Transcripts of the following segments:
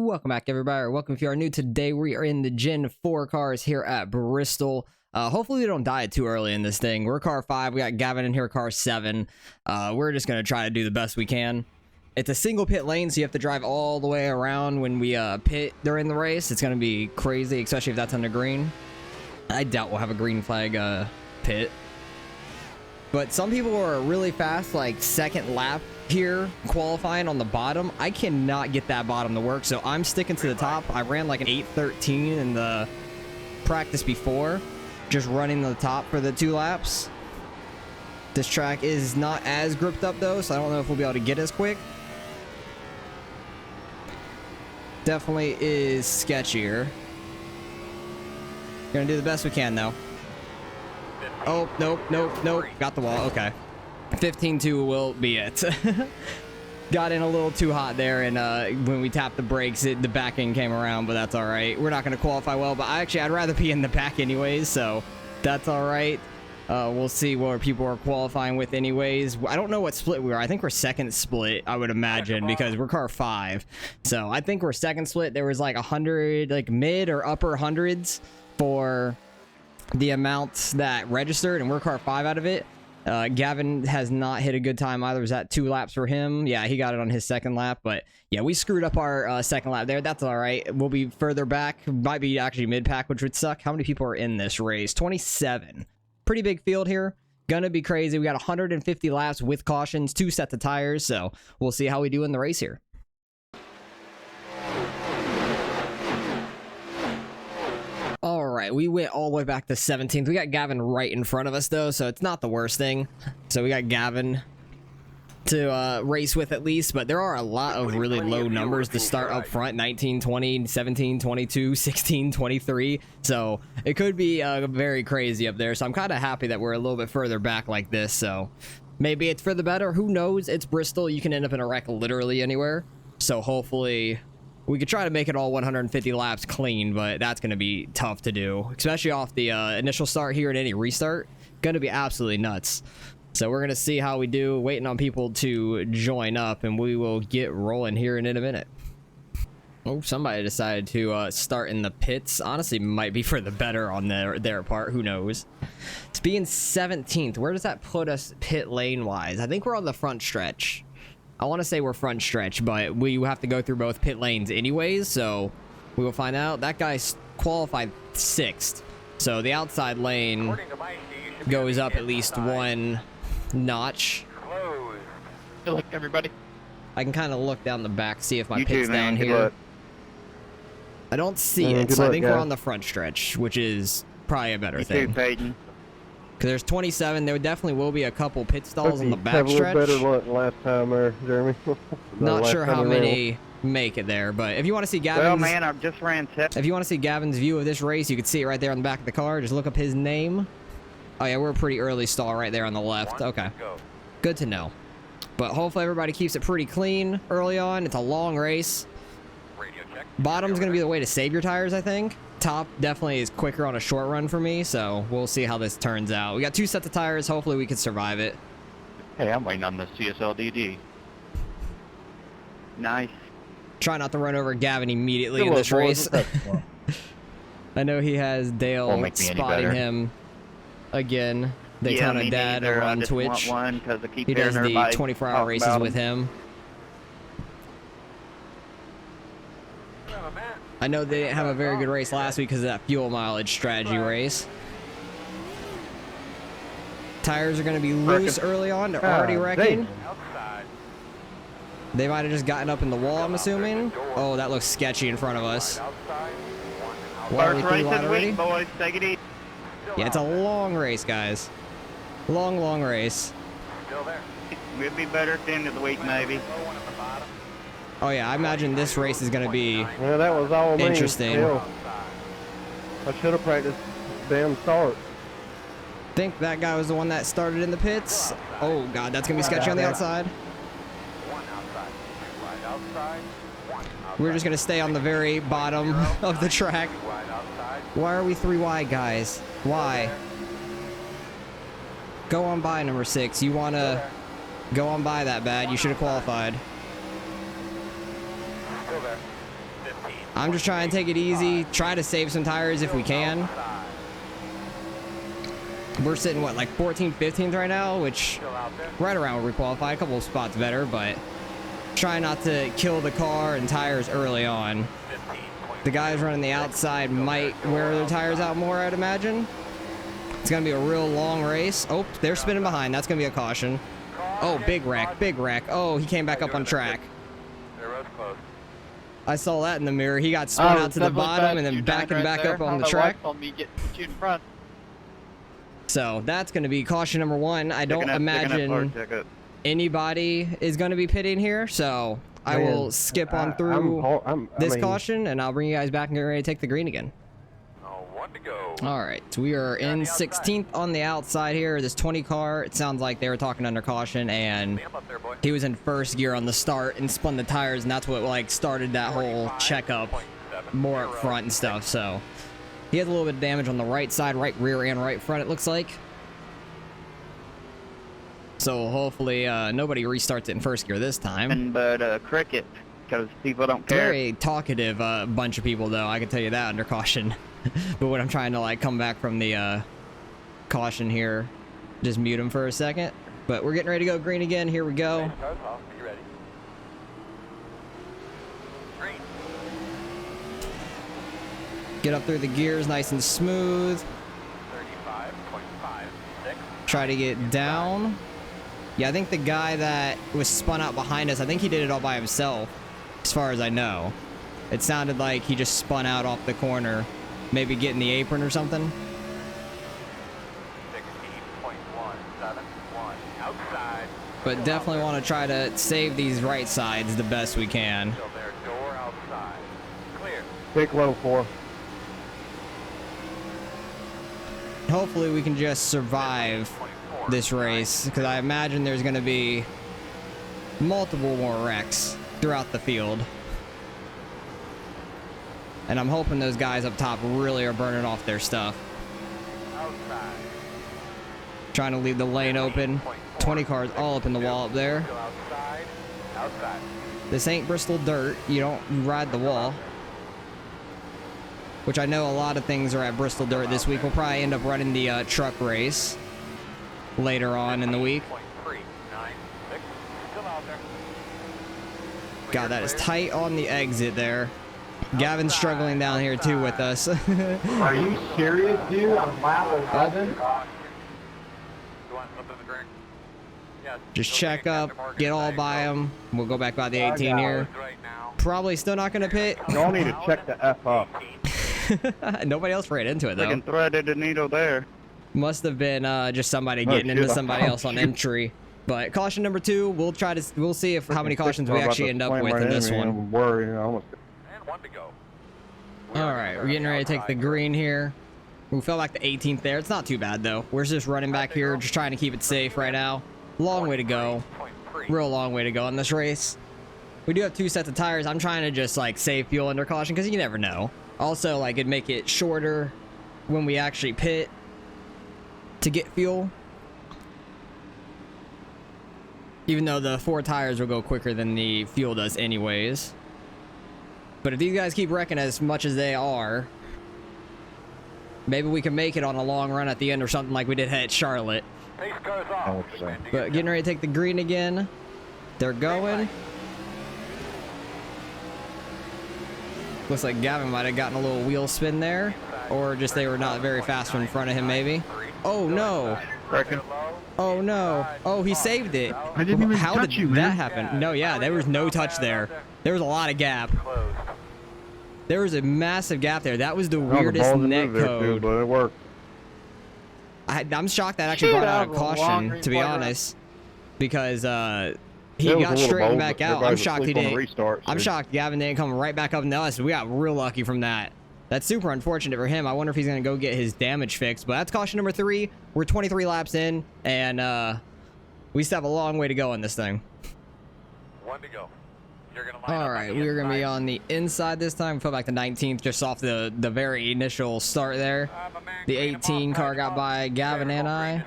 Welcome back, everybody, or welcome if you are new. Today we are in the Gen 4 cars here at Bristol. Hopefully we don't die too early in this thing. We're car 5. We got Gavin in here, car 7. We're just going to try to do the best we can. It's a single pit lane, so you have to drive all the way around when we pit during the race. It's going to be crazy, especially if that's under green. I doubt we'll have a green flag pit. But some people are really fast, like second lap here, qualifying on the bottom. I cannot get that bottom to work, so I'm sticking to the top. I ran like an 8:13 in the practice before, just running the top for the 2 laps. This track is not as gripped up though, so I don't know if we'll be able to get as quick. Definitely is sketchier. Gonna do the best we can though. Oh, nope. Got the wall. Okay. 15-2 will be it. Got in a little too hot there, and when we tapped the brakes, the back end came around, but that's all right. We're not going to qualify well, but I'd rather be in the back anyways, so that's all right. We'll see what people are qualifying with anyways. I don't know what split we are. I think we're second split, I would imagine, because we're car 5. So I think we're second split. There was like 100, like mid or upper hundreds for the amounts that registered, and we're car 5 out of it. Gavin has not hit a good time either. Was that 2 laps for him? Yeah, he got it on his second lap, but yeah, we screwed up our second lap there. That's all right. We'll be further back. Might be actually mid-pack, which would suck. How many people are in this race? 27. Pretty big field here. Gonna be crazy. We got 150 laps with cautions, 2 sets of tires, so we'll see how we do in the race here. All right, we went all the way back to 17th. We got Gavin right in front of us, though, so it's not the worst thing. So we got Gavin to race with at least, but there are a lot of really low numbers to start up front. 19, 20, 17, 22, 16, 23. So it could be very crazy up there. So I'm kind of happy that we're a little bit further back like this. So maybe it's for the better. Who knows? It's Bristol. You can end up in a wreck literally anywhere. So hopefully we could try to make it all 150 laps clean, but that's going to be tough to do, especially off the initial start here at any restart. Going to be absolutely nuts. So we're going to see how we do, waiting on people to join up, and we will get rolling here in a minute. Oh, somebody decided to start in the pits. Honestly, might be for the better on their part. Who knows? It's being 17th. Where does that put us pit lane-wise? I think we're on the front stretch. I want to say we're front stretch, but we have to go through both pit lanes anyways, so we will find out. That guy's qualified 6th, so the outside lane goes up at least 1 notch. Good luck, everybody. I can kind of look down the back, see if my pit's down here. I don't see it, so I think we're on the front stretch, which is probably a better thing. Because there's 27. There definitely will be a couple pit stalls on the back stretch. Better luck last time there, Jeremy. Not sure how many make it there, but if you want to see Gavin's... Well, man, I've just ran... If you want to see Gavin's view of this race, you can see it right there on the back of the car. Just look up his name. Oh, yeah, we're a pretty early stall right there on the left. Okay. Good to know. But hopefully everybody keeps it pretty clean early on. It's a long race. Bottom's going to be the way to save your tires, I think. Top definitely is quicker on a short run for me, so we'll see how this turns out. We got 2 sets of tires. Hopefully we can survive it. Hey, I'm waiting on the CSLDD. Nice. Try not to run over Gavin immediately in this race. I know he has Dale spotting him again. Daytona Dad over on Twitch. He does the 24-hour races with him. I know they didn't have a very good race last week because of that fuel mileage strategy race. Tires are going to be loose early on. They're already wrecking. They might have just gotten up in the wall, I'm assuming. Oh, that looks sketchy in front of us. What, are we through line already? Boys, take it easy. Yeah, it's a long race, guys. Long race. We'll be better at the end of the week, maybe. Oh yeah, I imagine this race is going to be yeah, that was all interesting. I should have practiced damn start. Think that guy was the one that started in the pits. Oh god, that's going to be sketchy on the outside. We're just going to stay on the very bottom of the track. Why are we 3 wide, guys? Why? Go on by, number 6. You want to go on by that bad. You should have qualified. I'm just trying to take it easy, try to save some tires if we can. We're sitting, what, like 14th, 15th right now, which right around where we qualify, a couple of spots better, but try not to kill the car and tires early on. The guys running the outside might wear their tires out more, I'd imagine. It's going to be a real long race. Oh, they're spinning behind. That's going to be a caution. Oh, big wreck, big wreck. Oh, he came back up on track. I saw that in the mirror. He got spun out to the bottom and then back up on the track. So that's going to be caution number 1. I don't imagine anybody is going to be pitting here, so I will skip on through this caution, and I'll bring you guys back and get ready to take the green again. All right, so we are in 16th on the outside here. This 20 car, it sounds like they were talking under caution, and he was in first gear on the start and spun the tires, and that's what like started that whole checkup more up front and stuff. So he has a little bit of damage on the right side, right rear and right front, it looks like. So hopefully nobody restarts it in first gear this time. But cricket, because people don't care. Very talkative bunch of people, though, I can tell you that under caution. But when I'm trying to like come back from the caution here, just mute him for a second. But we're getting ready to go green again. Here we go. Get up through the gears nice and smooth. Try to get down. Yeah, I think the guy that was spun out behind us, I think he did it all by himself, as far as I know. It sounded like he just spun out off the corner, maybe getting the apron or something. 16.171 outside. But definitely want to try to save these right sides the best we can. Still there, door outside. Clear. Take low 4. Hopefully we can just survive this race, because I imagine there's going to be multiple more wrecks throughout the field. And I'm hoping those guys up top really are burning off their stuff. Outside. Trying to leave the lane open. 20 cars all up in the wall up there. Outside. Outside. This ain't Bristol dirt. You don't ride the wall. Which I know a lot of things are at Bristol dirt this week. We'll probably end up running the truck race later on in the week. God, that is tight on the exit there. Gavin's struggling down here too with us. Are you serious, dude? I'm lap 11. Just check up, get all by him. We'll go back by the 18 here. Probably still not going to pit. Y'all need to check the F up. Nobody else ran into it though. Fucking threaded a needle there. Must have been just somebody getting into somebody else on entry. But caution number 2, we'll see if how many cautions we actually end up with in this one. All right, we're getting ready to take the green here. We fell back to 18th there. It's not too bad though. We're just running back here, just trying to keep it safe right now. Long way to go. Real long way to go in this race. We do have 2 sets of tires. I'm trying to just like save fuel under caution because you never know. Also, like it'd make it shorter when we actually pit to get fuel. Even though the 4 tires will go quicker than the fuel does anyways. But if these guys keep wrecking as much as they are, maybe we can make it on a long run at the end or something like we did at Charlotte. But getting ready to take the green again. They're going. Looks like Gavin might have gotten a little wheel spin there. Or just they were not very fast in front of him maybe. Oh no. Oh no. Oh, he saved it. I didn't even How touch did you, that man. happen? No, yeah, there was no touch there. There was a lot of gap. There was a massive gap there. That was the weirdest net code. But it worked. I'm shocked that actually brought out a caution, to be honest, because he got straightened back out. I'm shocked he didn't. I'm shocked Gavin didn't come right back up into us. We got real lucky from that. That's super unfortunate for him. I wonder if he's going to go get his damage fixed. But that's caution number 3. We're 23 laps in, and we still have a long way to go on this thing. 1 to go. All right, we're going to be on the inside this time. We fell back to 19th just off the very initial start there. The 18 car got by Gavin and I.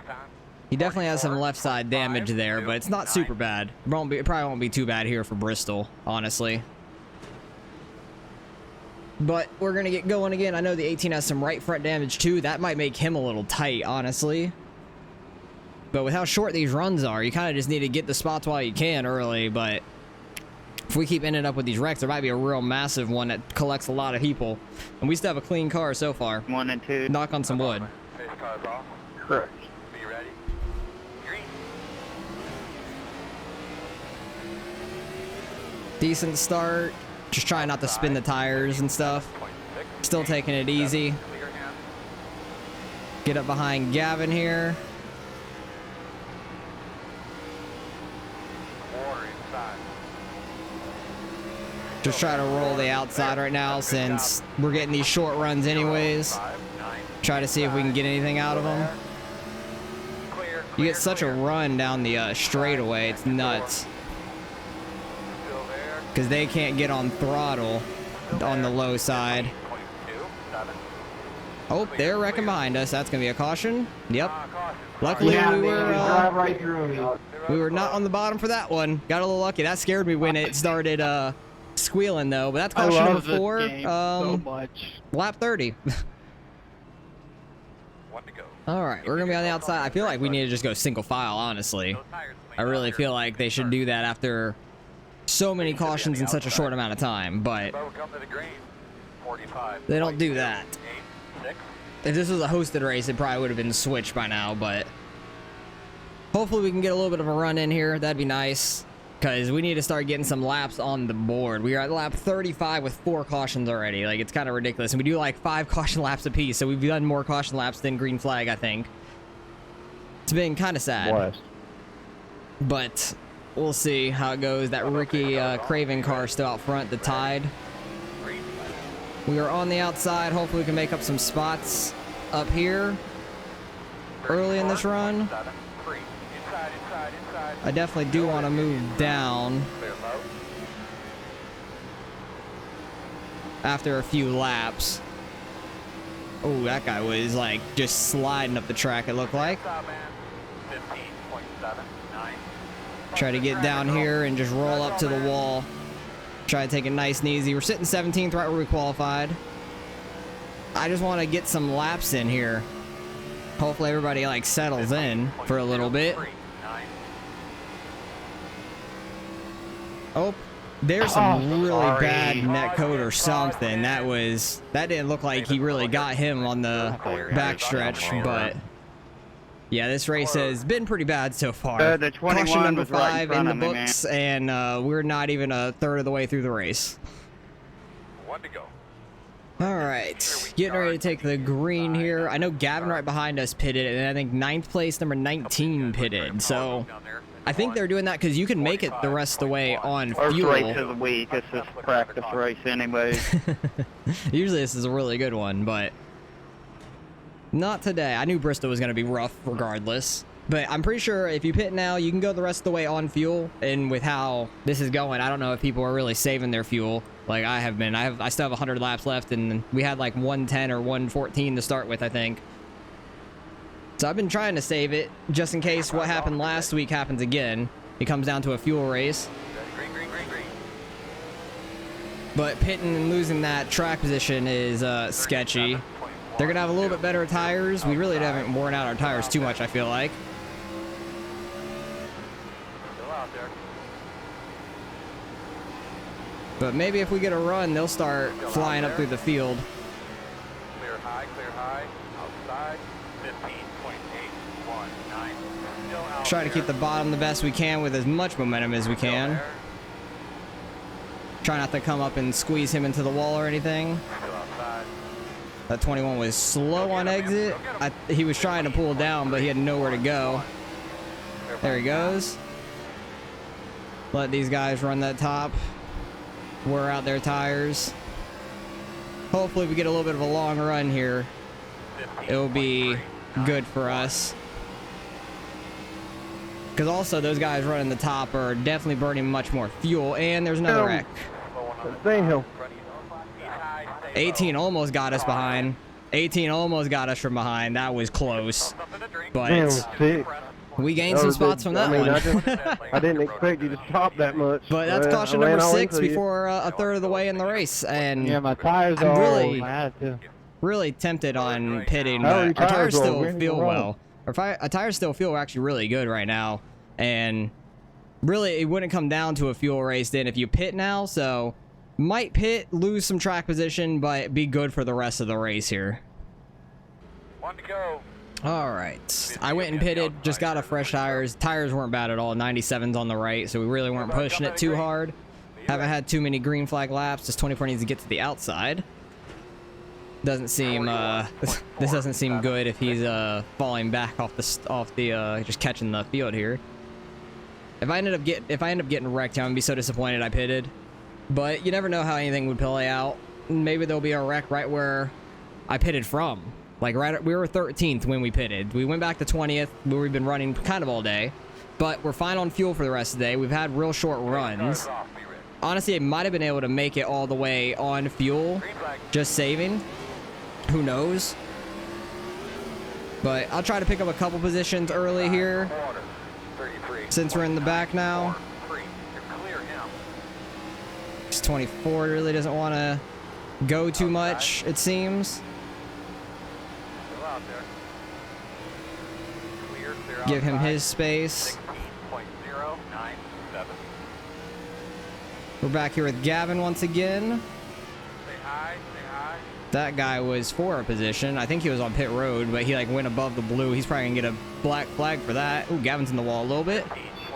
He definitely has some left side damage there, but it's not super bad. It probably won't be too bad here for Bristol, honestly. But we're gonna get going again. I know the 18 has some right front damage too. That might make him a little tight, honestly. But with how short these runs are, you kind of just need to get the spots while you can early. But if we keep ending up with these wrecks, there might be a real massive one that collects a lot of people. And we still have a clean car so far. 1 and 2. Knock on some wood. Face car's off. Correct. Be ready. Green. Decent start. Just trying not to spin the tires and stuff. Still taking it easy. Clear hand. Get up behind Gavin here. Quarter inside. Just try to roll the outside right now since we're getting these short runs anyways. 5, 9. Try to see if we can get anything out of them. Clear. You get such a run down the straightaway, it's nuts. Still there. Because they can't get on throttle on the low side. 0.2, 7. Oh, they're wrecking behind us. That's going to be a caution. Yep. Caution. Luckily, Yeah, we man, were you drive right through me. we were not on the bottom for that one. Got a little lucky. That scared me when it started squealing, though. But that's I caution love number this 4. game so much. Lap 30. 1 to go. All right, we're going to be on the outside. I feel like we need to just go single file, honestly. No tires I really feel like they should do that after so many cautions in such a short amount of time, but Welcome to the green. 45. they don't do that. 8, 6. If this was a hosted race, it probably would have been switched by now, but hopefully we can get a little bit of a run in here. That'd be nice, because we need to start getting some laps on the board. We are at lap 35 with 4 cautions already. Like, it's kind of ridiculous. And we do like 5 caution laps apiece, so we've done more caution laps than green flag, I think. It's been kind of sad. Blast. But we'll see how it goes. That Ricky Craven car still out front, the Tide. Green. We are on the outside. Hopefully we can make up some spots up here early in this run. 7, 3. Inside, inside, inside. I definitely do want to move down Clear low. after a few laps. Oh, that guy was like just sliding up the track, it looked like. Stop, man. 15.7, 9. Try to get down here and just roll up to the wall. Try to take it nice and easy. We're sitting 17th right where we qualified. I just want to get some laps in here. Hopefully everybody like settles in for a little bit. 3, 9. Oh, there's some really sorry. bad net code or something. That didn't look like he really got him on the backstretch, but yeah, this race has been pretty bad so far. The 21 Caution number was right 5 in in front the of me, books, and we're not even a third of the way through the race. 1 to go. All right, getting ready to take the green here. I know Gavin right behind us pitted, and I think 9th place, number 19 pitted. So I think they're doing that because you can make it the rest of the way on First fuel. race of the week. It's just a practice race anyways. Usually this is a really good one, but not today. I knew Bristol was going to be rough regardless. But I'm pretty sure if you pit now, you can go the rest of the way on fuel. And with how this is going, I don't know if people are really saving their fuel like I have been. I still have 100 laps left, and we had like 110 or 114 to start with, I think. So I've been trying to save it just in case what happened last week happens again. It comes down to a fuel race. Green, green, green, green. But pitting and losing that track position is sketchy. They're going to have a little bit better tires. We really haven't worn out our tires too much, I feel like. Still out there. But maybe if we get a run, they'll start flying up through the field. Clear high, outside. 15.819. Still out Try to keep the bottom the best we can with as much momentum as we can. Try not to come up and squeeze him into the wall or anything. Still outside. That 21 was slow on exit. He was trying to pull down, but he had nowhere to go. There he goes. Let these guys run that top. Wear out their tires. Hopefully we get a little bit of a long run here. It'll be good for us. Because also those guys running the top are definitely burning much more fuel. And there's another wreck. Same hill. 18 almost got us behind. 18 almost got us from behind. That was close. Man, But sick. We gained some spots from that one. I didn't expect you to stop that much. But that's I caution ran number all 6 into you. before a third of the way in the race. And Yeah, my tires I'm are really- mad too. really tempted on pitting, How are your but our tires tires roll? still We ain't feel even well. Our tires still feel actually really good right now. And really, it wouldn't come down to a fuel race then if you pit now. So, might pit, lose some track position, but be good for the rest of the race here. 1 to go. All right. I went and pitted, just got a fresh tires. Tires weren't bad at all. 97s on the right, so we really weren't pushing it too hard. Haven't had too many green flag laps. Just 24 needs to get to the outside. Doesn't seem this doesn't seem good if he's falling back off the just catching the field here. If I end up getting wrecked, I'm gonna be so disappointed I pitted. But you never know how anything would play out. Maybe there'll be a wreck right where I pitted from. Like we were 13th when we pitted. We went back to 20th where we've been running kind of all day. But we're fine on fuel for the rest of the day. We've had real short runs. Honestly, I might have been able to make it all the way on fuel, just saving. Who knows? But I'll try to pick up a couple positions early here, since we're in the back now. This 24 really doesn't want to go too much, it seems. Give him his space. We're back here with Gavin once again. That guy was for a position. I think he was on pit road, but he like went above the blue. He's probably gonna get a black flag for that. Ooh, Gavin's in the wall a little bit.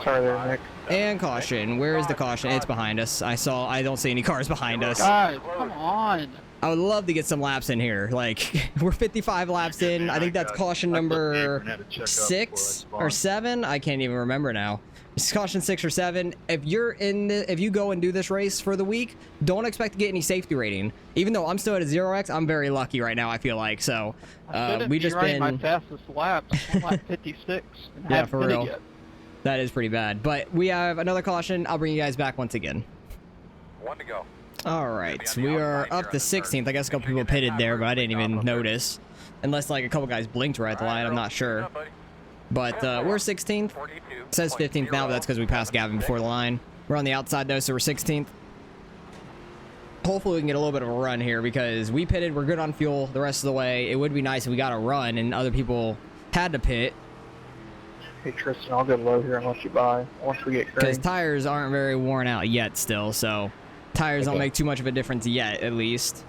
Sorry there, Nick. And caution. Where is the caution? It's behind us. I don't see any cars behind us. Guys, come on. I would love to get some laps in here. Like, we're 55 laps in. I think that's caution number 6 or 7. I can't even remember now. It's caution 6 or 7. If you go and do this race for the week, don't expect to get any safety rating. Even though I'm still at a 0x, I'm very lucky right now, I feel like. So, we just been my fastest lap. I'm lap 56. And Yeah, haven't for hit it real. yet. That is pretty bad. But we have another caution. I'll bring you guys back once again. 1 to go. All right, we are up to 16th. I guess a couple people pitted there, but I didn't even notice. Unless like a couple guys blinked right at the line, I'm not sure. But we're 16th. It says 15th now, but that's because we passed Gavin before the line. We're on the outside though, so we're 16th. Hopefully we can get a little bit of a run here because we pitted. We're good on fuel the rest of the way. It would be nice if we got a run and other people had to pit. Hey Tristan, I'll go low here and let you by once we get Because green. tires aren't very worn out yet still, so tires don't make too much of a difference yet, at least.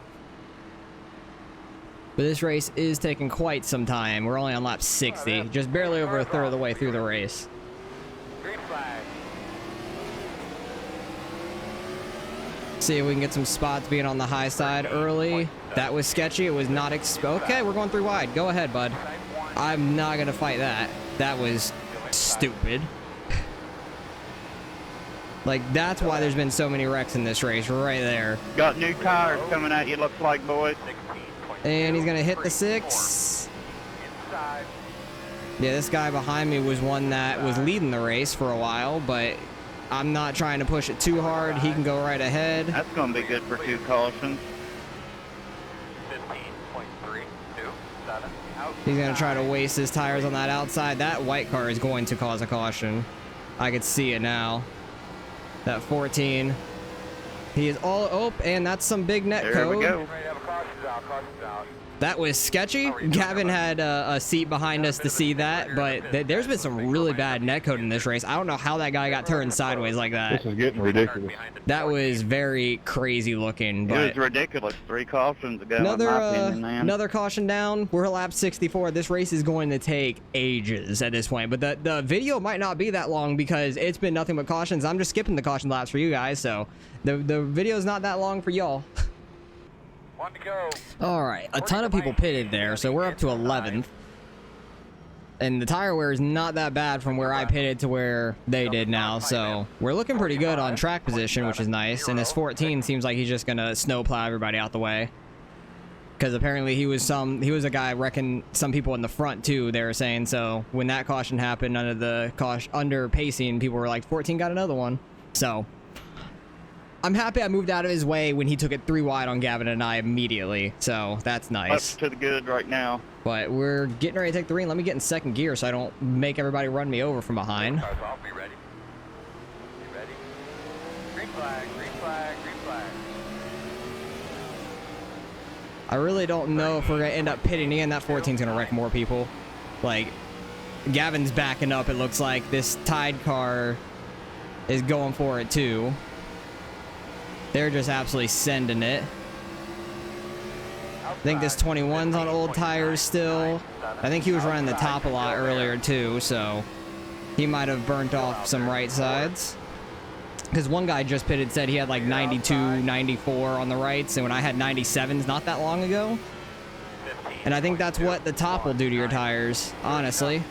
But this race is taking quite some time. We're only on lap 60, just barely over a third of the way through the race. Green flag. See if we can get some spots being on the high side early. That was sketchy. It was not okay, we're going 3 wide. Go ahead, bud. I'm not going to fight that. That was stupid. Like, that's why there's been so many wrecks in this race, right there. Got new tires coming at you, looks like, boys. And he's going to hit the 6. Inside. Yeah, this guy behind me was one that was leading the race for a while, but I'm not trying to push it too hard. He can go right ahead. That's going to be good for 2 cautions. 15.327. He's going to try to waste his tires on that outside. That white car is going to cause a caution. I could see it now. That 14. He is all open, and that's some big net There code. we go. Ready to have a caution out, caution out. That was sketchy. Gavin had a seat behind us to see that, but there's been some really bad netcode in this race. I don't know how that guy got turned sideways like that. This is getting ridiculous. That was very crazy looking. It But was ridiculous. 3 cautions ago, in my opinion, man. another caution down. We're lap 64. This race is going to take ages at this point, but the video might not be that long because it's been nothing but cautions. I'm just skipping the caution laps for you guys, so the video is not that long for y'all. 1 to go. All right, a ton of people pitted there, so we're up to 11th. And the tire wear is not that bad from where I pitted to where they did now, so we're looking pretty good on track position, which is nice. And this 14 seems like he's just gonna snowplow everybody out the way. Because apparently he was a guy wrecking some people in the front too, they were saying. So when that caution happened under pacing, people were like, 14 got another one. So I'm happy I moved out of his way when he took it 3 wide on Gavin and I immediately. So that's Up nice. to the good right now. But we're getting ready to take the green. Let me get in second gear so I don't make everybody run me over from behind. Cars off. Be ready. Be ready. Green flag. Green flag. Green flag. I really don't know if we're going to end up pitting in. That 14's going to wreck more people. Like, Gavin's backing up, it looks like. This Tide car is going for it, too. They're just absolutely sending it. I think this 21's on old tires still. I think he was running the top a lot earlier, too, so he might have burnt off some right sides. Because one guy just pitted said he had like 92, 94 on the rights, and when I had 97s not that long ago. And I think that's what the top will do to your tires, honestly.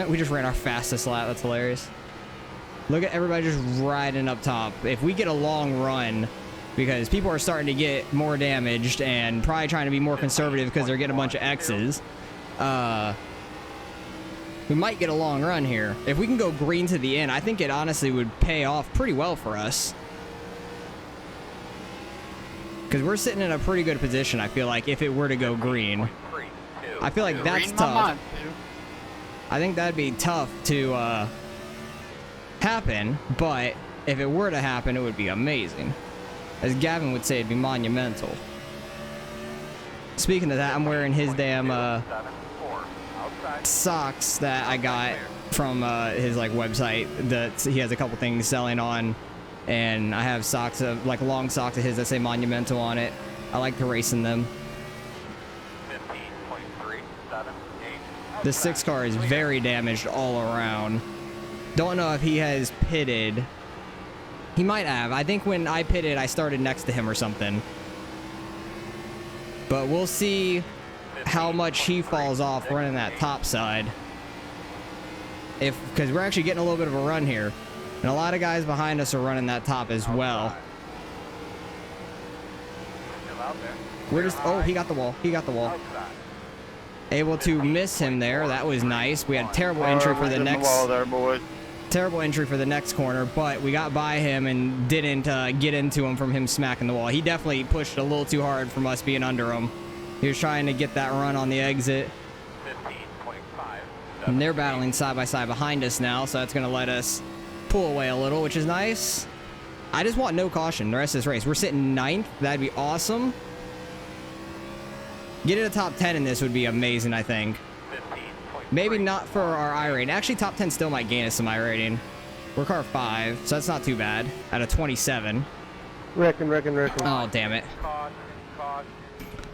We just ran our fastest lap. That's hilarious. Look at everybody just riding up top. If we get a long run, because people are starting to get more damaged and probably trying to be more conservative because they're getting a bunch of X's, we might get a long run here. If we can go green to the end, I think it honestly would pay off pretty well for us. Because we're sitting in a pretty good position, I feel like, if it were to go green. I feel like that's Reading my tough. mind, too. I think that'd be tough to happen, but if it were to happen, it would be amazing. As Gavin would say, it'd be monumental. Speaking of that, I'm wearing his damn socks that I got from his like website that he has a couple things selling on, and I have socks of like long socks of his that say monumental on it. I like to race in them. 15.378. The 6 car is very damaged all around. Don't know if he has pitted. He might have. I think when I pitted, I started next to him or something. But we'll see how much he falls off running that top side. Because we're actually getting a little bit of a run here. And a lot of guys behind us are running that top as well. Still out there. We're just... Oh, he got the wall. He got the wall. Outside. Able to miss him there. That was nice. We had a terrible entry for the Within next... wall there, boys. Terrible entry for the next corner, but we got by him and didn't get into him from him smacking the wall. He definitely pushed a little too hard from us being under him. He was trying to get that run on the exit. 15.5. And they're battling side by side behind us now, so that's going to let us pull away a little, which is nice. I just want no caution the rest of this race. We're sitting 9th. That'd be awesome. Getting a top 10 in this would be amazing, I think. Maybe not for our I rating. Actually, top 10 still might gain us some I rating. We're car 5, so that's not too bad. Out of 27. Wrecking. Oh, damn it. Caution.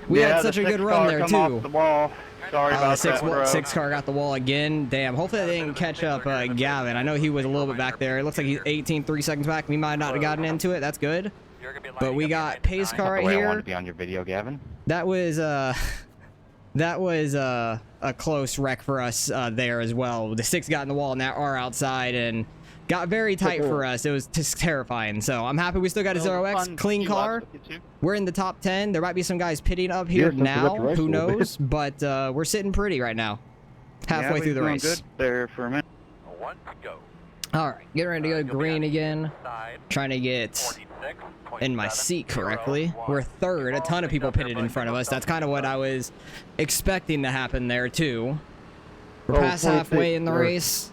We Yeah, had the such a 6 good run car there, come too. Off the wall. Sorry about Six, that, bro. 6 car got the wall again. Damn. Hopefully they didn't catch up Gavin. I know he was a little bit back there. It looks like he's 18, 3 seconds back. We might not have gotten into it. That's good. You're gonna be But lining we up got your pace 99. car right The way I wanted here. to be on your video, Gavin. That was a close wreck for us there as well. The 6 got in the wall and that R outside and got very tight for us. It was just terrifying. So I'm happy we still got a 0x. Clean car. We're in the top 10. There might be some guys pitting up here Yes, that's now. what the race Who will be. knows? But we're sitting pretty right now. Halfway through the race. Good there for a minute. 1 to go. All right. Getting ready to go You'll be green on again. Side. Trying to get 46.7. in my seat correctly. We're third. A ton of people pitted in front of us. That's kind of what I was expecting to happen there too. We're Oh, past 26, halfway in the yeah. race.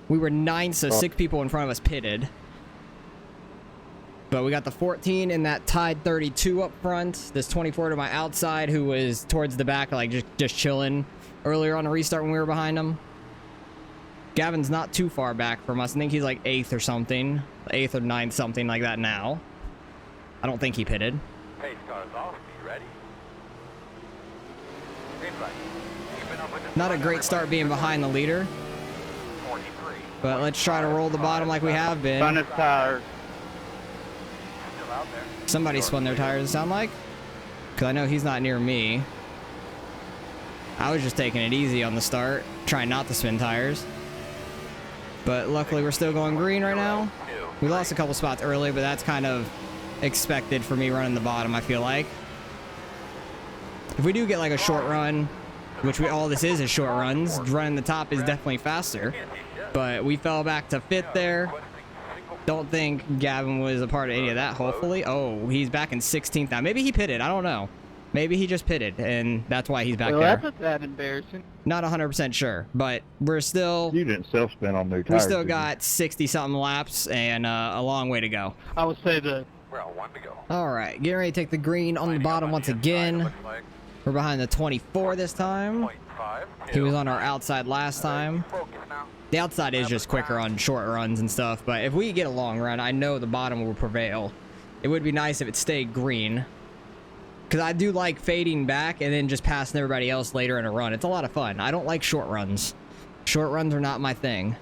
We were 9th, so 6 people in front of us pitted. But we got the 14 in that Tide 32 up front. This 24 to my outside, who was towards the back, like just chilling earlier on the restart when we were behind him. Gavin's not too far back from us. I think he's like 8th or something. 8th or 9th, something like that now. I don't think he pitted. Pace cars off. Be ready. Green flag. Keeping up with this Not a line, great start being behind the leader, 43. but let's try to roll the bottom like we have been. Run his tires. Still out there. Somebody spun their tires, it sound like? Because I know he's not near me. I was just taking it easy on the start, trying not to spin tires. But luckily we're still going green right now. We lost a couple spots early, but that's kind of expected for me running the bottom, I feel like. If we do get like a short run, which all this is short runs, running the top is definitely faster. But we fell back to 5th there. Don't think Gavin was a part of any of that, hopefully. Oh, he's back in 16th now. Maybe he pitted. I don't know. Maybe he just pitted, and that's why he's back Well, there. that's not that embarrassing. Not 100% sure, but we're still... You didn't self-spin on new We tires. still did you? got 60-something laps and a long way to go. I would say that. We're on 1 to go. All right, getting ready to take the green on the bottom once again. We're behind the 24 this time. 0.5. He was on our outside last time. Focus now. The outside is just quicker on short runs and stuff, but if we get a long run, I know the bottom will prevail. It would be nice if it stayed green. Because I do like fading back and then just passing everybody else later in a run. It's a lot of fun. I don't like short runs. Short runs are not my thing.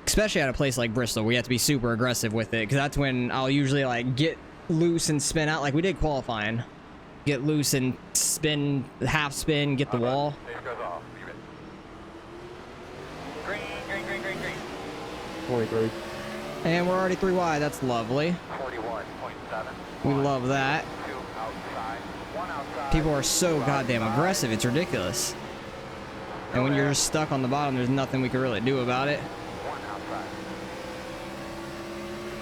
Especially at a place like Bristol, where you have to be super aggressive with it. Because that's when I'll usually like get loose and spin out. Like we did qualifying. Get loose and spin, half spin, get the wall. Stage goes off. Be ready. Green, green, green, green, green. 23. And we're already 3 wide. That's lovely. 41.7. We love that. 2 outside. 1 outside. People are so goddamn aggressive, it's ridiculous. And when you're just stuck on the bottom, there's nothing we can really do about it. 1 outside.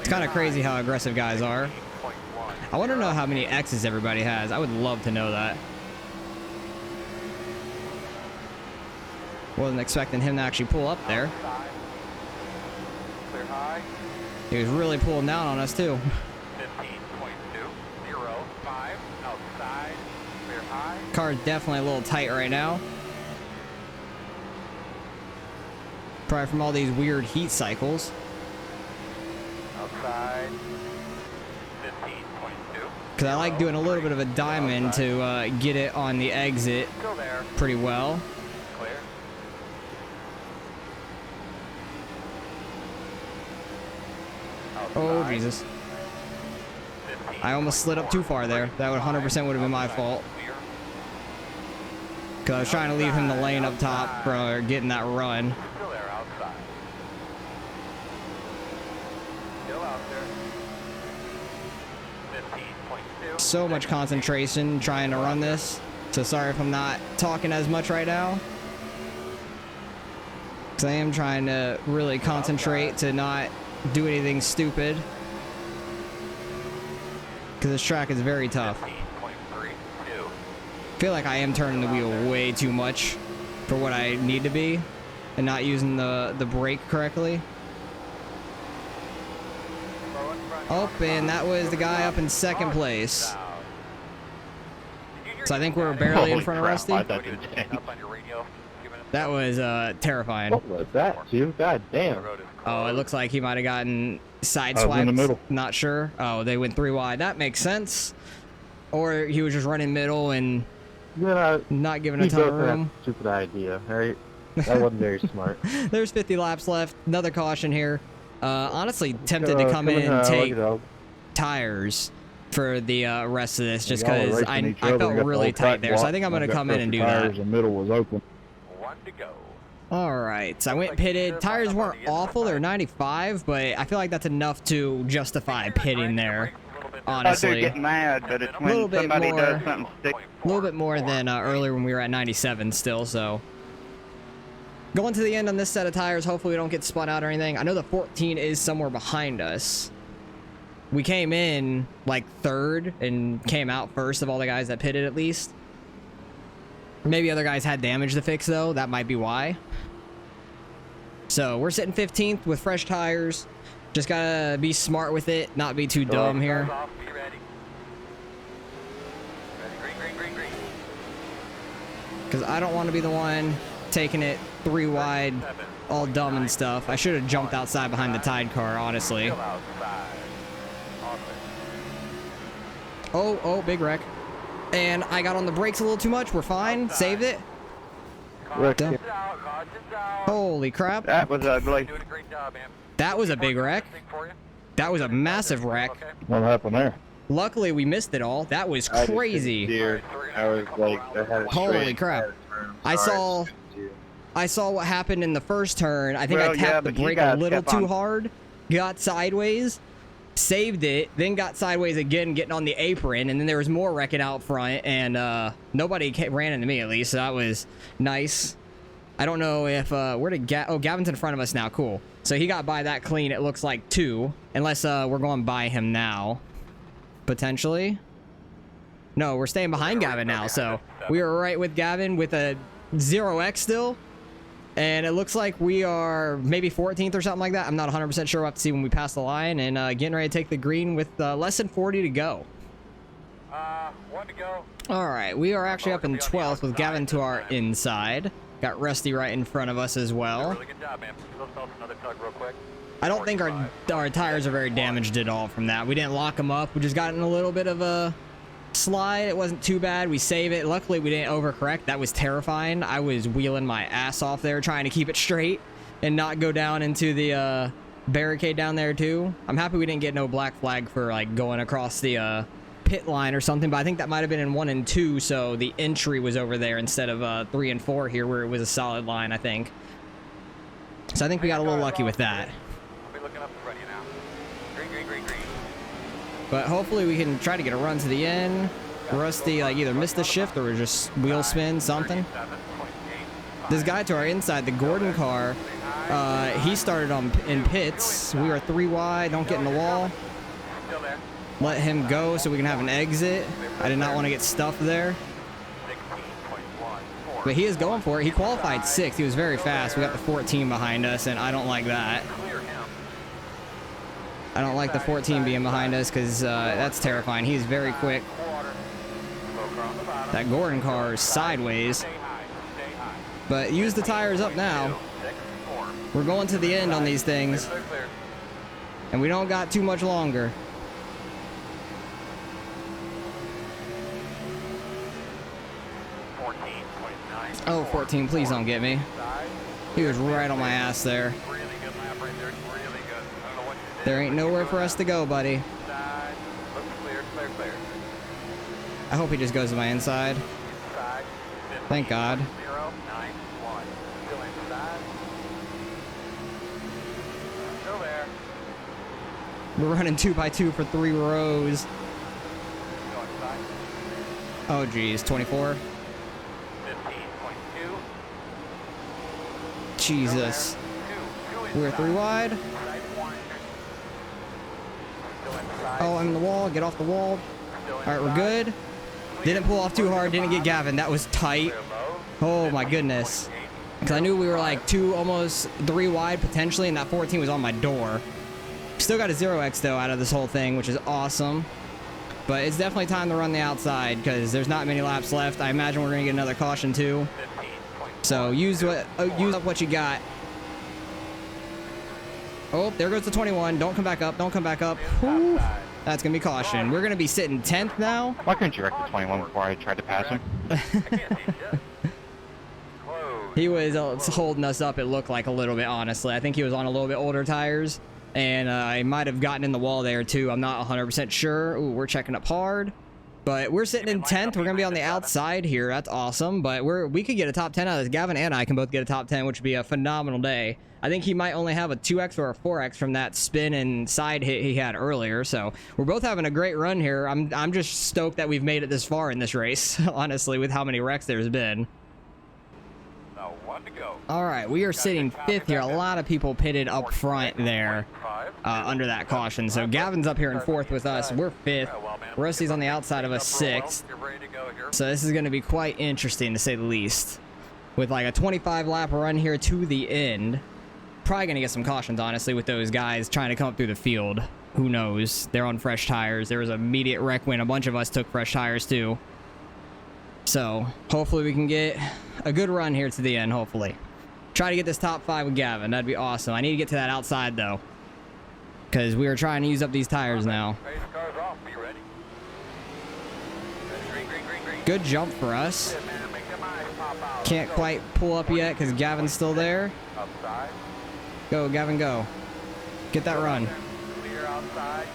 It's kind of crazy how aggressive guys are. 0.1. I want to know how many X's everybody has. I would love to know that. Wasn't expecting him to actually pull up there. Outside. Clear high. He was really pulling down on us too. 15.2. 0. 5. Outside. Clear high. Car's definitely a little tight right now. Probably from all these weird heat cycles. Outside. 15.2. Because I like doing a little bit of a diamond to get it on the exit Still there. pretty well. Clear. Oh, Outside. Jesus. 15. I almost slid up too far there. That would 100% would have been my fault. Clear. Because I was trying to leave him the lane up top for getting that run. Still there outside. Still out there. 15.2. So much concentration trying to run this. So sorry if I'm not talking as much right now. Because I am trying to really concentrate to not do anything stupid. Because this track is very tough. 15.32. I feel like I am turning the wheel way too much for what I need to be. And not using the brake correctly. Oh, and that was the guy up in second place. So I think we're barely in Holy front of crap, Rusty. I thought you did. That was terrifying. What was that, Jim? God damn. Oh, it looks like he might have gotten I was in the sideswiped. middle. Not sure. Oh, they went 3 wide. That makes sense. Or he was just running middle and Yeah, not giving we a ton of both had room. a stupid idea, right? That wasn't very smart. There's 50 laps left. Another caution here. Honestly, tempted to come Coming, in and take look it up. tires for the rest of this, just Y'all were because racing I each other. We felt got the really whole tight track there. So I blocked. think I'm going to I've got come in and do perfect that. tires, The middle was open. 1 to go. All right, so I went pitted. Tires weren't awful; they're 95, but I feel like that's enough to justify pitting there. I do Honestly, get mad, but it's Little when bit somebody more. does something stick. a little bit more than earlier when we were at 97 still. So going to the end on this set of tires. Hopefully, we don't get spun out or anything. I know the 14 is somewhere behind us. We came in like 3rd and came out 1st of all the guys that pitted, at least. Maybe other guys had damage to fix, though. That might be why. So we're sitting 15th with fresh tires. Just gotta be smart with it, not be too dumb here. Be ready. Ready. Green, green, green, green. Because I don't want to be the one taking it 3 wide, all dumb and stuff. I should have jumped outside behind the Tide car, honestly. Still outside. Awesome. Oh, big wreck. And I got on the brakes a little too much. We're fine. Saved it. Rick, Done. Out, caution's out. Holy crap. That was ugly. Doing a great job, man. That was a big wreck. That was a massive wreck. Okay. What happened there? Luckily, we missed it all. That was I just couldn't crazy. steer. I was like, I had a Holy straight crap. tire turn. I Sorry, saw- couldn't steer. I saw what happened in the first turn. I think Well, I yeah, tapped the but you brake a guys little kept too on- hard, got sideways, saved it, then got sideways again, getting on the apron, and then there was more wrecking out front, and nobody ran into me, at least, so that was nice. I don't know if, where did Gavin's in front of us now, cool. So he got by that clean, it looks like 2. Unless we're going by him now. Potentially. No, we're staying behind Gavin now, so we are right with Gavin with a 0x still. And it looks like we are maybe 14th or something like that. I'm not 100% sure. We'll have to see when we pass the line. And getting ready to take the green with less than 40 to go. 1 to go. All right, we are actually up in 12th with Gavin to our inside. Got Rusty right in front of us as well. Really good job, man. Let's another tug real quick. I don't think our tires are very damaged at all from that. We didn't lock them up. We just got in a little bit of a slide. It wasn't too bad. We save it. Luckily, we didn't overcorrect. That was terrifying. I was wheeling my ass off there trying to keep it straight and not go down into the barricade down there too. I'm happy we didn't get no black flag for like going across the pit line or something, but I think that might have been in 1 and 2, so the entry was over there instead of 3 and 4 here where it was a solid line, I think. So I think we got a little lucky with that. I'll be looking up in front of you now. Green, green, green, green. But hopefully we can try to get a run to the end. Rusty like either missed the shift or just wheel spin something. This guy to our inside, the Gordon car, he started in pits. We are 3 wide. Don't get in the wall. Still there. Let him go so we can have an exit. I did not want to get stuffed there. 16.14. But he is going for it. He qualified 6th. He was very fast. We got the 14 behind us, and I don't like that. Clear him. I don't like the 14 being behind us because that's terrifying. He's very quick. Quarter. Low across the bottom. That Gordon car is sideways. Stay high. Stay high. But use the tires up now. 6-4. We're going to the end on these things, Clear, clear. and we don't got too much longer. 14.9. Oh, 14, please don't get me. Side. He was right on my ass there. Really good lap right there. Really good. I don't know what you did. There ain't nowhere for us to go, buddy. Side. Looks clear, clear, clear. I hope he just goes to my inside. Side. Thank God. 0, 9, 1. Still inside. Still there. We're running 2x2 for 3 rows. Go inside. Oh, geez, 24. 15.2. Jesus. Two We're 3 wide. Side 1. Still inside. Oh, I'm in the wall. Get off the wall. Still All right, we're inside. good. Didn't pull off too hard. Didn't get Gavin. That was tight. Clear low. Oh, my goodness. Because I knew we were like 2, almost 3 wide potentially, and that 14 was on my door. Still got a 0x though out of this whole thing, which is awesome. But it's definitely time to run the outside because there's not many laps left. I imagine we're gonna get another caution too. 15.1. So use up what you got. Oh, there goes the 21. Don't come back up. Don't come back up. Whew. Outside. That's gonna be caution. We're gonna be sitting 10th now. Why couldn't you wreck the 21 before I tried to pass him? I can't see shit. Close. He was holding us up, it looked like a little bit, honestly. I think he was on a little bit older tires. And I might have gotten in the wall there too. I'm not 100% sure. Ooh, we're checking up hard. But we're sitting in 10th. We're going to be on the outside here. That's awesome. But we could get a top 10 out of this. Gavin and I can both get a top 10, which would be a phenomenal day. I think he might only have a 2x or a 4x from that spin and side hit he had earlier. So we're both having a great run here. I'm just stoked that we've made it this far in this race, honestly, with how many wrecks there's been. Now 1 to go. All right, we are sitting 5th here. A lot of people pitted up front there. Under that caution. So Gavin's up here in 4th with us. We're 5th. Rusty's on the outside of us 6th. So this is going to be quite interesting to say the least. With like a 25 lap run here to the end. Probably going to get some cautions, honestly, with those guys trying to come up through the field. Who knows? They're on fresh tires. There was an immediate wreck win. A bunch of us took fresh tires too. So hopefully we can get a good run here to the end, hopefully. Try to get this top 5 with Gavin. That'd be awesome. I need to get to that outside though. Because we are trying to use up these tires now. Ready, the car's off. Be ready. Green, green, green, green. Good jump for us. Good, man. Make them eyes pop out. Can't quite pull up yet because Gavin's still there. Outside. Go, Gavin, go. Get that run. Clear outside.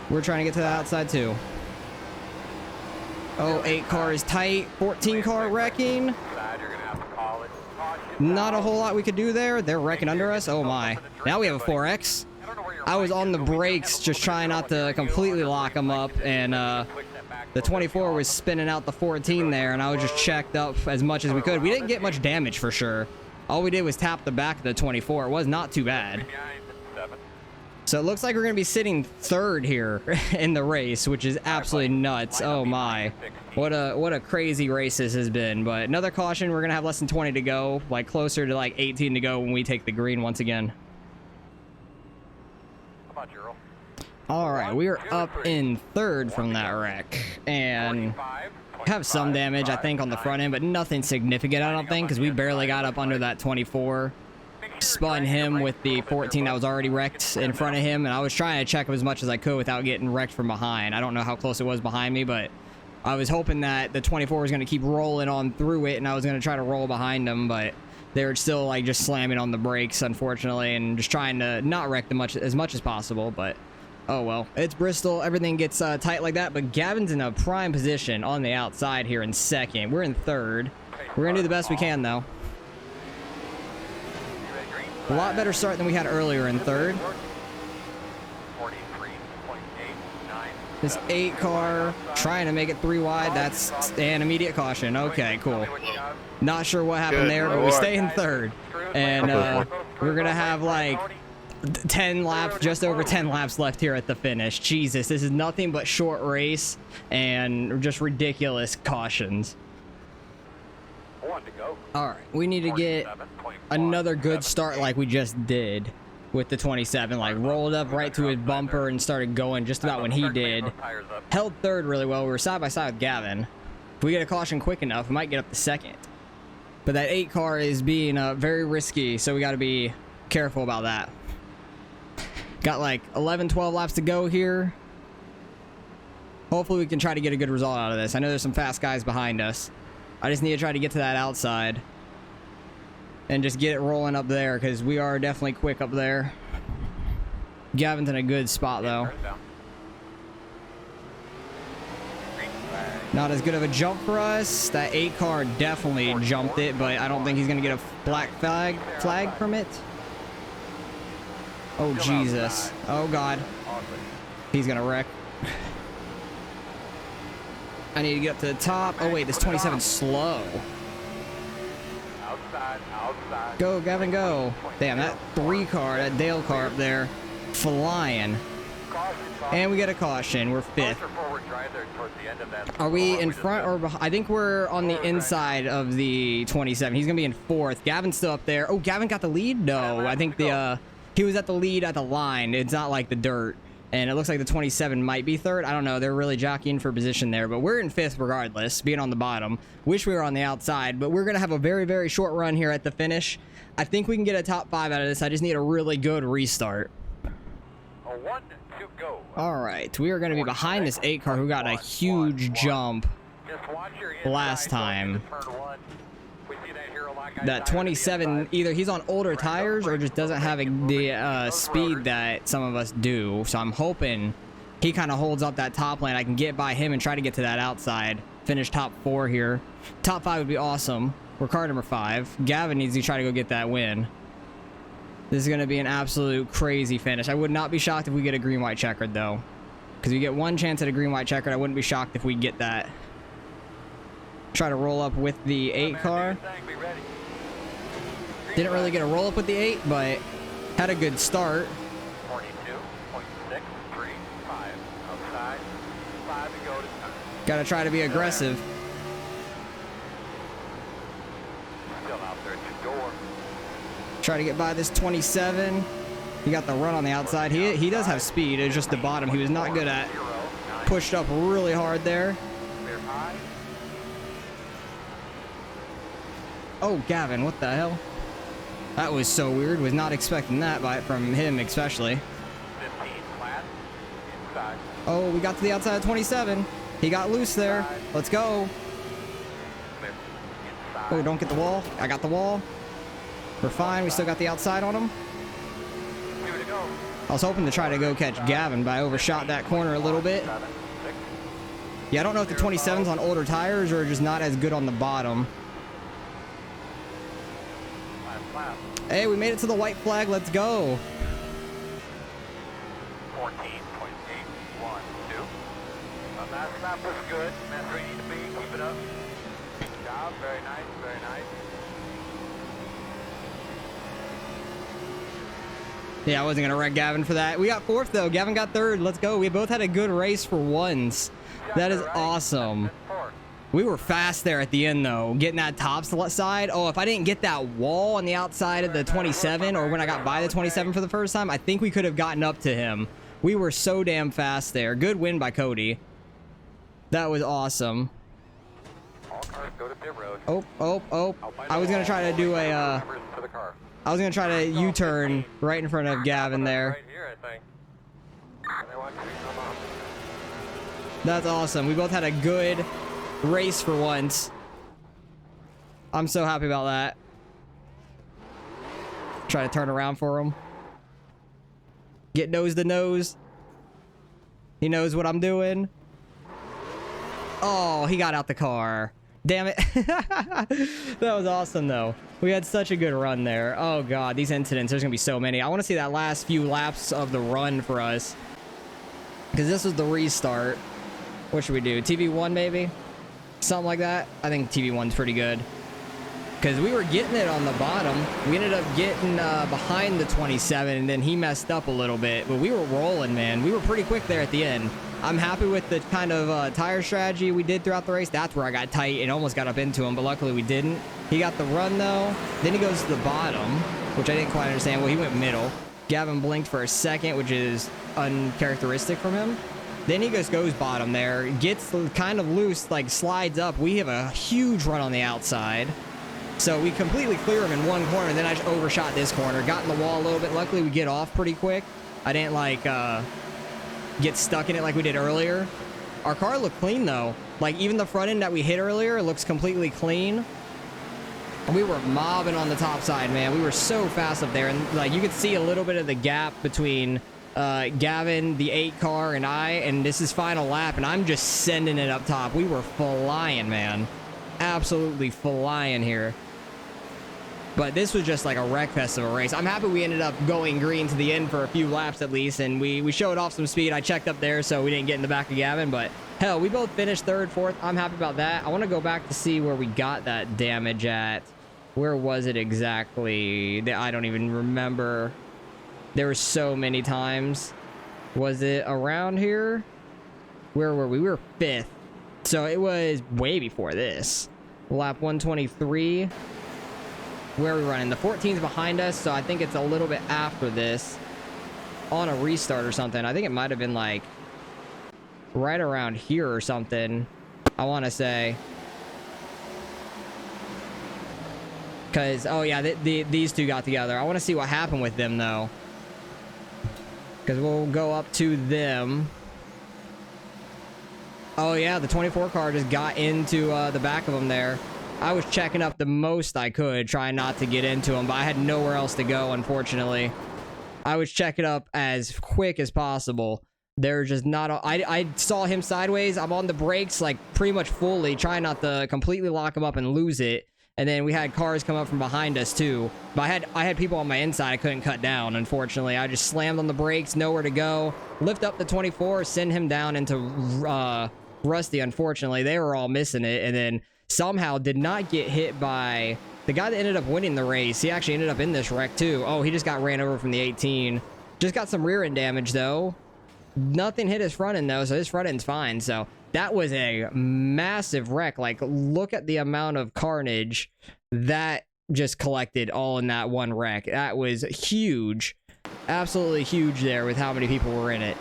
We're trying to get to the outside too. Oh, 8 car is tight. 14 car wrecking. Side, you're gonna have to call it. Caution. Not a whole lot we could do there. They're wrecking under us. Oh my. Now we have a 4X. I was on the brakes just trying not to completely lock them up, and the 24 was spinning out the 14 there, and I was just checked up as much as we could. We didn't get much damage for sure All we did was tap the back of the 24. It was not too bad. Behind 7. So it looks like we're going to be sitting third here in the race, which is absolutely nuts. Oh my. What a crazy race this has been. But another caution, we're going to have less than 20 to go, like closer to like 18 to go when we take the green once again. Come on, Gerald. All right, we are up in third from that wreck and have some damage, I think, on the front end, but nothing significant, I don't think, because we barely got up under that 24. Spun him with the 14 that was already wrecked in front of him, and I was trying to check him as much as I could without getting wrecked from behind. I don't know how close it was behind me, but I was hoping that the 24 was going to keep rolling on through it, and I was going to try to roll behind them, but they were still like just slamming on the brakes, unfortunately, and just trying to not wreck them as much as possible. But oh well, it's Bristol. Everything gets tight like that. But Gavin's in a prime position on the outside here in second. We're in third. We're gonna do the best we can though. A lot better start than we had earlier in third. 43.89. This 8 car trying to make it 3 wide. That's an immediate caution. Okay, cool. Not sure what happened there, but we stay in third. And we're going to have like 10 laps, just over 10 laps left here at the finish. Jesus, this is nothing but short race and just ridiculous cautions. 1 to go. All right, we need to get another good start like we just did with the 27. Like rolled up right to his bumper and started going just about when he did. Held third really well. We were side by side with Gavin. If we get a caution quick enough, we might get up to second. But that 8 car is being very risky, so we got to be careful about that. Got like 11, 12 laps to go here. Hopefully we can try to get a good result out of this. I know there's some fast guys behind us. I just need to try to get to that outside and just get it rolling up there, because we are definitely quick up there. Gavin's in a good spot though. Not as good of a jump for us. That 8 car definitely jumped it, but I don't think he's gonna get a black flag from it. Oh Jesus. Oh God. He's gonna wreck. I need to get up to the top. Oh wait, this 27's slow. Outside. Go, Gavin, go. Damn, that 3 car, that Dale car up there, flying. And we get a caution. We're 5th. Are we in front or behind? I think we're on the inside of the 27. He's going to be in 4th. Gavin's still up there. Oh, Gavin got the lead? No, I think he was at the lead at the line. It's not like the dirt. And it looks like the 27 might be 3rd. I don't know. They're really jockeying for position there. But we're in 5th regardless, being on the bottom. Wish we were on the outside. But we're going to have a very, very short run here at the finish. I think we can get a top 5 out of this. I just need a really good restart. 1 to go. All right. We are going to be behind this 8 car who got a huge jump last time. That 27, either he's on older tires or just doesn't have the speed that some of us do. So I'm hoping he kind of holds up that top lane. I can get by him and try to get to that outside. Finish top 4 here. Top 5 would be awesome. We're car number 5. Gavin needs to try to go get that win. This is going to be an absolute crazy finish. I would not be shocked if we get a green-white checkered, though. Because we get 1 chance at a green-white checkered. I wouldn't be shocked if we get that. Try to roll up with the 8 car. Didn't really get a roll up with the 8, but had a good start. 42.635 outside. 5 to go to time. Gotta try to be aggressive. Still out there at your door. Try to get by this 27. He got the run on the outside. He does have speed. It's just the bottom he was not good at. Pushed up really hard there. Oh, Gavin, what the hell? That was so weird. Was not expecting that from him, especially. 15 flat. Inside. Oh, we got to the outside of 27. He got loose there. Let's go. Clear. Inside. Oh, don't get the wall. I got the wall. We're fine. We still got the outside on him. 2 to go. I was hoping to try to go catch Gavin, but I overshot that corner a little bit. 7, 6. Yeah, I don't know if the 27's on older tires or just not as good on the bottom. Last lap. Hey, we made it to the white flag. Let's go. 14.812. That lap was good. That's where you need to be. Keep it up. Good job. Very nice. Very nice. Yeah, I wasn't gonna wreck Gavin for that. We got 4th though. Gavin got 3rd. Let's go. We both had a good race for once. That is awesome. We were fast there at the end though, getting that top side. Oh, if I didn't get that wall on the outside of the 27, or when I got by the 27 for the first time, I think we could have gotten up to him. We were so damn fast there. Good win by Cody. That was awesome. All cars go to pit road. Oh. I was gonna try to do a I was gonna try to U-turn right in front of Gavin there. Right here, I think. And I want you to come up. That's awesome. We both had a good race for once. I'm so happy about that. Try to turn around for him. Get nose to nose. He knows what I'm doing. Oh, he got out the car. Damn it. That was awesome though. We had such a good run there. Oh god, these incidents, there's gonna be so many. I want to see that last few laps of the run for us, because this was the restart. What should we do? TV1 maybe? Something like that. I think TV1's pretty good, because we were getting it on the bottom. We ended up getting behind the 27, and then he messed up a little bit, but we were rolling, man. We were pretty quick there at the end. I'm happy with the kind of tire strategy we did throughout the race. That's where I got tight and almost got up into him, but luckily we didn't. He got the run though. Then he goes to the bottom, which I didn't quite understand. Well, he went middle. Gavin blinked for a second, which is uncharacteristic from him. Then he just goes bottom there, gets kind of loose, like slides up. We have a huge run on the outside. So we completely clear him in one corner. Then I just overshot this corner, got in the wall a little bit. Luckily we get off pretty quick. I didn't like get stuck in it like we did earlier. Our car looked clean though. Like even the front end that we hit earlier looks completely clean. We were mobbing on the top side, man. We were so fast up there, and like you could see a little bit of the gap between Gavin, the 8 car, and I, and this is final lap, and I'm just sending it up top. We were flying, man. Absolutely flying here. But this was just like a Wreckfest of a race. I'm happy we ended up going green to the end for a few laps at least, and we showed off some speed. I checked up there so we didn't get in the back of Gavin, but hell, we both finished 3rd, 4th. I'm happy about that. I want to go back to see where we got that damage at. Where was it exactly? I don't even remember. There were so many times. Was it around here? Where were we? We were 5th. So it was way before this. Lap 123. Where are we running? The 14's behind us, so I think it's a little bit after this. On a restart or something. I think it might have been like right around here or something, I want to say. Because, oh yeah, these two got together. I want to see what happened with them, though. Because we'll go up to them. Oh yeah, the 24 car just got into the back of them there. I was checking up the most I could, trying not to get into them, but I had nowhere else to go, unfortunately. I was checking up as quick as possible. They're just not... I saw him sideways. I'm on the brakes, like, pretty much fully, trying not to completely lock him up and lose it. And then we had cars come up from behind us, too. But I had people on my inside I couldn't cut down, unfortunately. I just slammed on the brakes, nowhere to go. Lift up the 24, send him down into Rusty, unfortunately. They were all missing it, and then somehow did not get hit by the guy that ended up winning the race. He actually ended up in this wreck, too. Oh, he just got ran over from the 18. Just got some rear end damage, though. Nothing hit his front end, though, so his front end's fine. So that was a massive wreck. Like, look at the amount of carnage that just collected all in that one wreck. That was huge. Absolutely huge there with how many people were in it.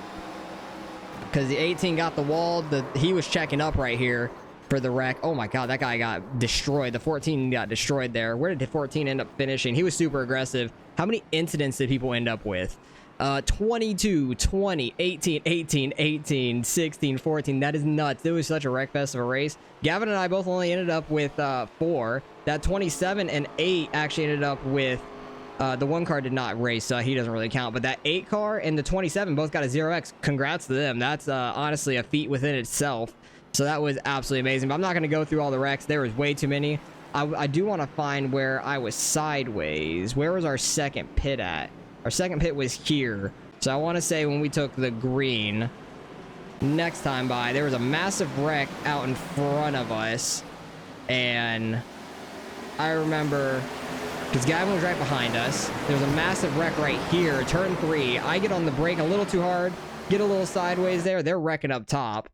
Because the 18 got the wall. He was checking up right here for the wreck. Oh my god, that guy got destroyed. The 14 got destroyed there. Where did 14 end up finishing? He was super aggressive. How many incidents did people end up with? 22, 20, 18, 18, 18, 16, 14. That is nuts. It was such a Wreckfest of a race. Gavin and I both only ended up with 4. That 27 and 8 actually ended up with... the 1 car did not race, so he doesn't really count. But that 8 car and the 27 both got a 0x. Congrats to them. That's honestly a feat within itself. So that was absolutely amazing. But I'm not going to go through all the wrecks. There was way too many. I do want to find where I was sideways. Where was our second pit at? Our second pit was here. So I want to say when we took the green next time by, there was a massive wreck out in front of us. And I remember because Gavin was right behind us. There's a massive wreck right here, turn 3. I get on the brake a little too hard, get a little sideways there. They're wrecking up top.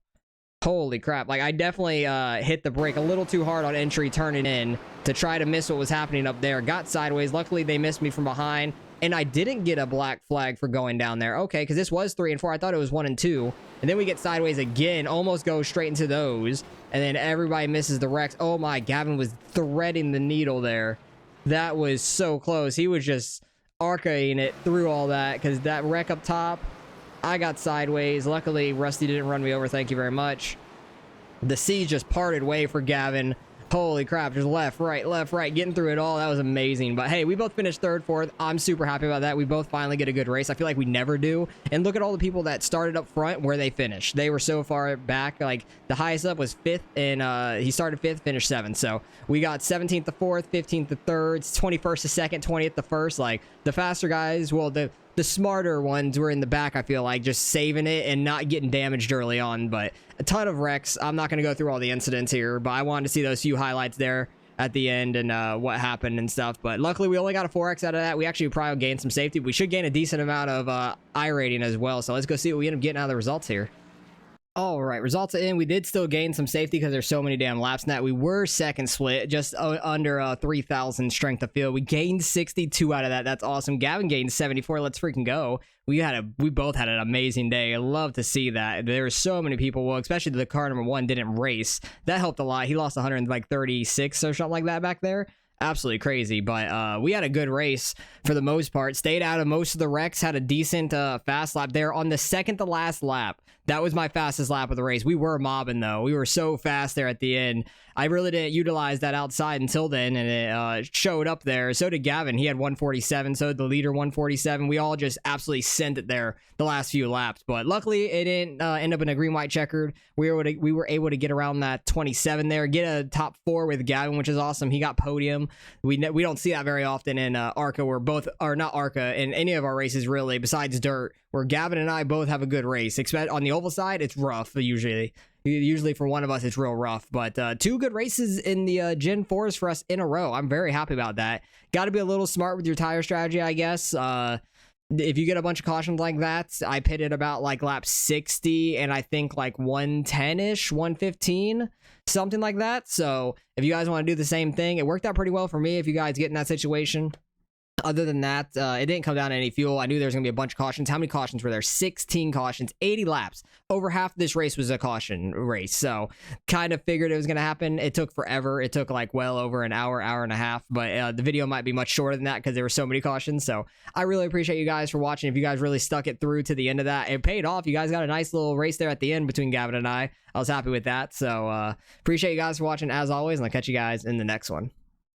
Holy crap. Like, I definitely hit the brake a little too hard on entry, turning in to try to miss what was happening up there. Got sideways. Luckily, they missed me from behind, and I didn't get a black flag for going down there. Okay, because this was 3 and 4. I thought it was 1 and 2. And then we get sideways again, almost go straight into those, and then everybody misses the wrecks. Oh my, Gavin was threading the needle there. That was so close. He was just arcing it through all that, because that wreck up top, I got sideways. Luckily, Rusty didn't run me over. Thank you very much. The sea just parted way for Gavin. Holy crap, just left, right, getting through it all. That was amazing. But hey, we both finished 3rd, 4th. I'm super happy about that. We both finally get a good race. I feel like we never do. And look at all the people that started up front where they finished. They were so far back. Like, the highest up was 5th, and he started 5th, finished 7th. So we got 17th to 4th, 15th to 3rd, 21st to 2nd, 20th to 1st. Like, the faster guys, well, the smarter ones were in the back, I feel like, just saving it and not getting damaged early on. But a ton of wrecks. I'm not going to go through all the incidents here, but I wanted to see those few highlights there at the end and what happened and stuff. But luckily, we only got a 4X out of that. We actually probably gained some safety. We should gain a decent amount of iRating as well. So let's go see what we end up getting out of the results here. All right, results are in. We did still gain some safety because there's so many damn laps now. We were 2nd split, just under 3,000 strength of field. We gained 62 out of that. That's awesome. Gavin gained 74. Let's freaking go. We both had an amazing day. I love to see that. There were so many people, well, especially the car number 1 didn't race. That helped a lot. He lost 136 or something like that back there. Absolutely crazy, but we had a good race for the most part. Stayed out of most of the wrecks, had a decent fast lap there on the 2nd to last lap. That was my fastest lap of the race. We were mobbing, though. We were so fast there at the end. I really didn't utilize that outside until then, and it showed up there. So did Gavin. He had 147, so did the leader 147. We all just absolutely sent it there the last few laps, but luckily it didn't end up in a green-white checkered. We were able to get around that 27 there, get a top 4 with Gavin, which is awesome. He got podium. We don't see that very often in ARCA, not ARCA, in any of our races really, besides dirt, where Gavin and I both have a good race. Except on the oval side, it's rough usually. Usually for one of us, it's real rough. But 2 good races in the Gen 4s for us in a row. I'm very happy about that. Got to be a little smart with your tire strategy, I guess. If you get a bunch of cautions like that, I pitted about like lap 60 and I think like 110-ish, 115, something like that. So if you guys want to do the same thing, it worked out pretty well for me if you guys get in that situation. Other than that, it didn't come down to any fuel. I knew there was going to be a bunch of cautions. How many cautions were there? 16 cautions, 80 laps. Over half of this race was a caution race. So kind of figured it was going to happen. It took forever. It took like well over an hour, hour and a half. But the video might be much shorter than that because there were so many cautions. So I really appreciate you guys for watching. If you guys really stuck it through to the end of that, it paid off. You guys got a nice little race there at the end between Gavin and I. I was happy with that. So appreciate you guys for watching as always. And I'll catch you guys in the next one.